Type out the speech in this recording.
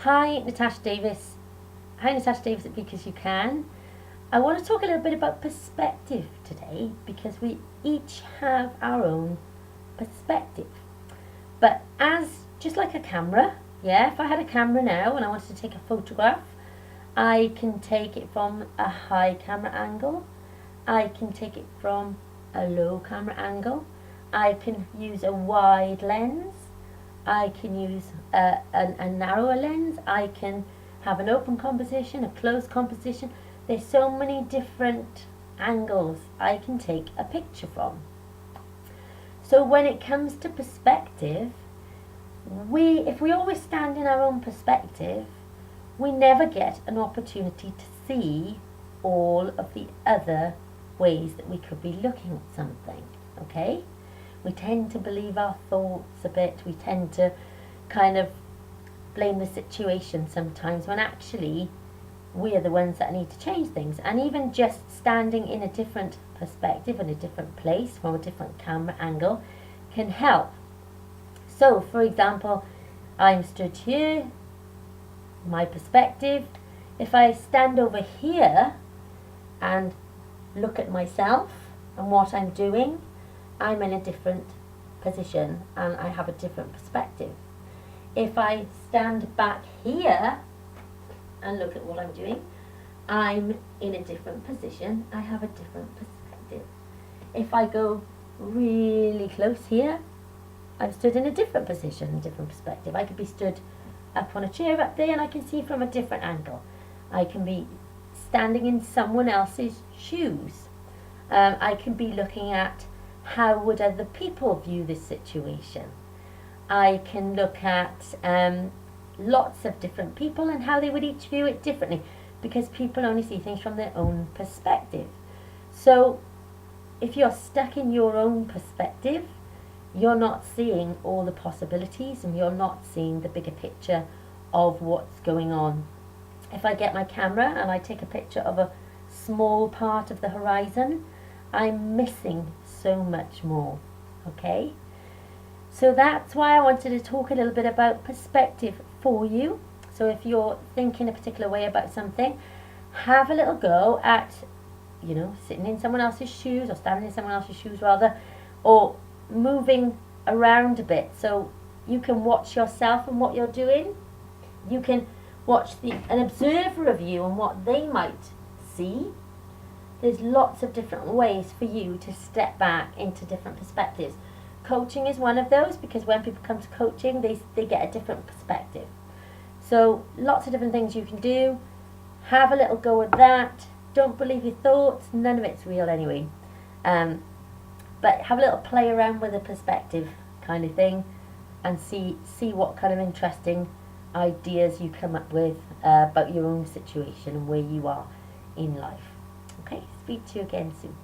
Hi, Natasha Davis. Hi, Natasha Davis at Because You Can. I want to talk a little bit about perspective today because we each have our own perspective. But just like a camera, if I had a camera now and I wanted to take a photograph, I can take it from a high camera angle. I can take it from a low camera angle. I can use a wide lens. I can use a narrower lens. I can have an open composition, a closed composition. There's so many different angles I can take a picture from. So when it comes to perspective, if we always stand in our own perspective, we never get an opportunity to see all of the other ways that we could be looking at something, okay? We tend to believe our thoughts a bit. We tend to kind of blame the situation sometimes when actually we are the ones that need to change things. And even just standing in a different perspective, in a different place, from a different camera angle can help. So, for example, I'm stood here, my perspective. If I stand over here and look at myself and what I'm doing, I'm in a different position and I have a different perspective. If I stand back here and look at what I'm doing, I'm in a different position. I have a different perspective. If I go really close here, I'm stood in a different position, a different perspective. I could be stood up on a chair up there and I can see from a different angle. I can be standing in someone else's shoes. I can be looking at how would other people view this situation. I can look at lots of different people and how they would each view it differently, because people only see things from their own perspective. So if you're stuck in your own perspective, you're not seeing all the possibilities and you're not seeing the bigger picture of what's going on. If I get my camera and I take a picture of a small part of the horizon, I'm missing so much more, okay? So that's why I wanted to talk a little bit about perspective for you. So if you're thinking a particular way about something, have a little go at, sitting in someone else's shoes, or standing in someone else's shoes rather, or moving around a bit so you can watch yourself and what you're doing. You can watch an observer of you and what they might see. There's lots of different ways for you to step back into different perspectives. Coaching is one of those, because when people come to coaching, they get a different perspective. So lots of different things you can do. Have a little go at that. Don't believe your thoughts. None of it's real anyway. But have a little play around with a perspective kind of thing and see what kind of interesting ideas you come up with about your own situation and where you are in life. Okay, speak to you again soon.